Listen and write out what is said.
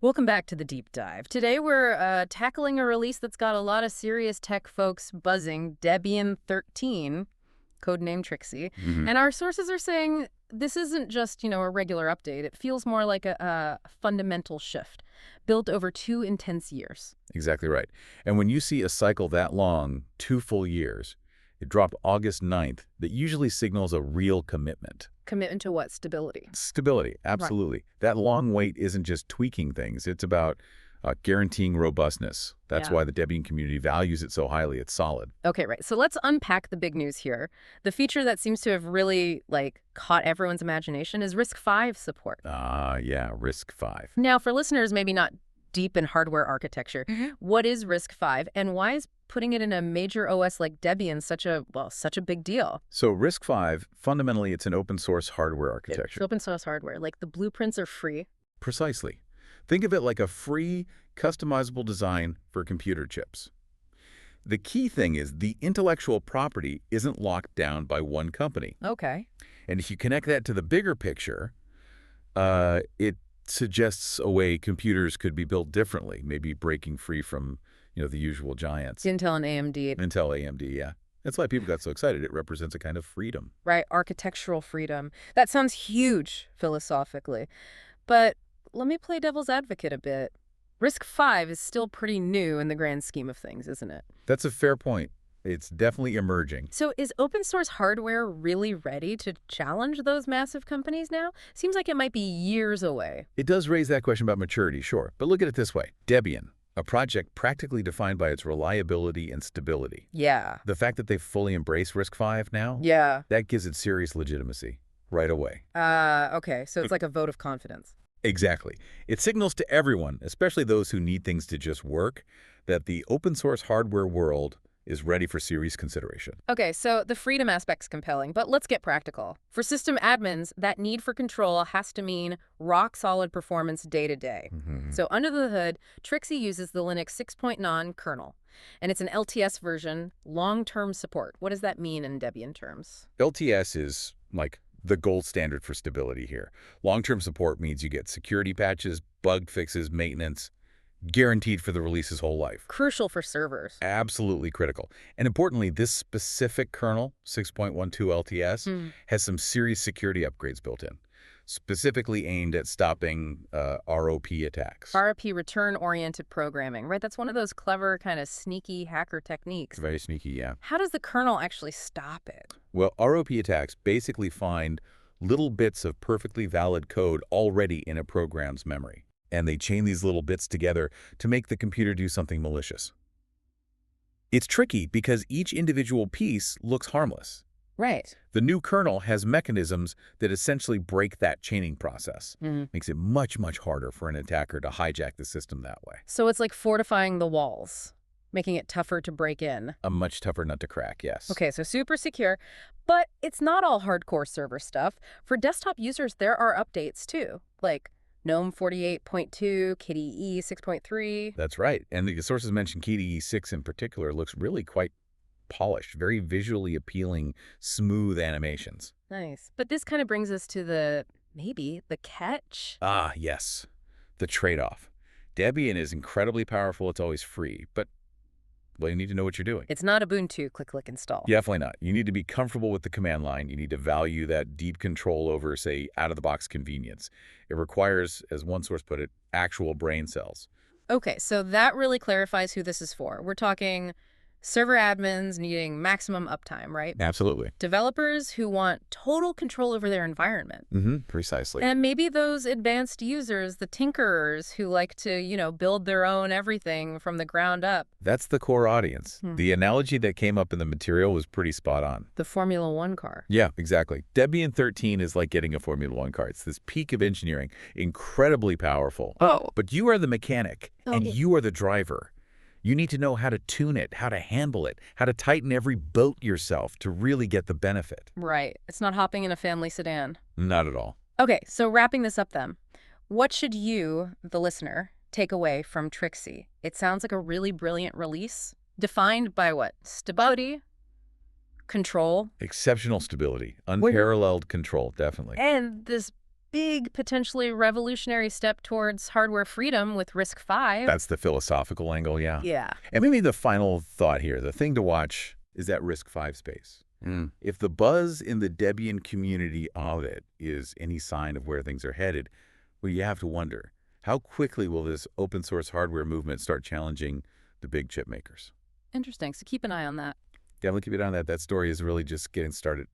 Welcome back to the deep dive. Today we're tackling a release that's got a lot of serious tech folks buzzing, Debian 13, codenamed Trixie. Hmm. And our sources are saying this isn't just, a regular update. It feels more like a fundamental shift, built over 2 intense years. Exactly right. And when you see a cycle that long, 2 full years, it dropped August 9th, that usually signals a real commitment. Commitment to what? Stability. Stability, absolutely. Right. That long wait isn't just tweaking things. It's about guaranteeing robustness. That's why the Debian community values it so highly. It's solid. Okay, right. So let's unpack the big news here. The feature that seems to have really, caught everyone's imagination is RISC-V support. Yeah, RISC-V. Now, for listeners maybe not deep in hardware architecture, what is RISC-V and why is putting it in a major OS like Debian such a big deal? So RISC-V, fundamentally, it's an open source hardware architecture. It's open source hardware. Like the blueprints are free. Precisely. Think of it like a free, customizable design for computer chips. The key thing is the intellectual property isn't locked down by one company. Okay. And if you connect that to the bigger picture, it suggests a way computers could be built differently, maybe breaking free from, the usual giants. Intel and AMD. Intel, AMD, yeah. That's why people got so excited. It represents a kind of freedom. Right, architectural freedom. That sounds huge philosophically. But let me play devil's advocate a bit. RISC-V is still pretty new in the grand scheme of things, isn't it? That's a fair point. It's definitely emerging. So is open source hardware really ready to challenge those massive companies now? Seems like it might be years away. It does raise that question about maturity, sure. But look at it this way. Debian, a project practically defined by its reliability and stability. Yeah. The fact that they've fully embraced RISC-V now, Yeah. that gives it serious legitimacy right away. Okay, so it's like a vote of confidence. Exactly. It signals to everyone, especially those who need things to just work, that the open source hardware world is ready for serious consideration. Okay, so the freedom aspect's compelling, but let's get practical. For system admins, that need for control has to mean rock-solid performance day to day. So under the hood, Trixie uses the Linux 6.9 kernel, and it's an LTS version, long-term support. What does that mean in Debian terms? LTS is like the gold standard for stability here. Long-term support means you get security patches, bug fixes, maintenance, guaranteed for the release's whole life. Crucial for servers. Absolutely critical. And importantly, this specific kernel, 6.12 LTS, has some serious security upgrades built in, specifically aimed at stopping ROP attacks. ROP, return-oriented programming, right? That's one of those clever, kind of sneaky hacker techniques. Very sneaky, yeah. How does the kernel actually stop it? Well, ROP attacks basically find little bits of perfectly valid code already in a program's memory. And they chain these little bits together to make the computer do something malicious. It's tricky because each individual piece looks harmless. Right. The new kernel has mechanisms that essentially break that chaining process. Makes it much, much harder for an attacker to hijack the system that way. So it's like fortifying the walls, making it tougher to break in. A much tougher nut to crack, yes. Okay, so super secure, but it's not all hardcore server stuff. For desktop users, there are updates too, like GNOME 48.2, KDE 6.3. That's right. And the sources mentioned KDE 6 in particular looks really quite polished, very visually appealing, smooth animations. Nice. But this kind of brings us to maybe the catch. Ah, yes. The trade-off. Debian is incredibly powerful. It's always free, but well, you need to know what you're doing. It's not Ubuntu, click, install. Definitely not. You need to be comfortable with the command line. You need to value that deep control over, say, out-of-the-box convenience. It requires, as one source put it, actual brain cells. Okay, so that really clarifies who this is for. We're talking server admins needing maximum uptime, right? Absolutely. Developers who want total control over their environment. Precisely. And maybe those advanced users, the tinkerers who like to, build their own everything from the ground up. That's the core audience. The analogy that came up in the material was pretty spot on. The Formula One car. Yeah, exactly. Debian 13 is like getting a Formula One car. It's this peak of engineering, incredibly powerful. Oh. But you are the mechanic, and you are the driver. You need to know how to tune it, how to handle it, how to tighten every bolt yourself to really get the benefit. Right. It's not hopping in a family sedan. Not at all. Okay, so wrapping this up then. What should you, the listener, take away from Trixie? It sounds like a really brilliant release, defined by what? Stability, control. Exceptional stability, unparalleled control, definitely. And this big, potentially revolutionary step towards hardware freedom with RISC-V. That's the philosophical angle, yeah. Yeah. And maybe the final thought here, the thing to watch is that RISC-V space. If the buzz in the Debian community of it is any sign of where things are headed, well, you have to wonder, how quickly will this open source hardware movement start challenging the big chip makers? Interesting. So keep an eye on that. Definitely keep it on that. That story is really just getting started.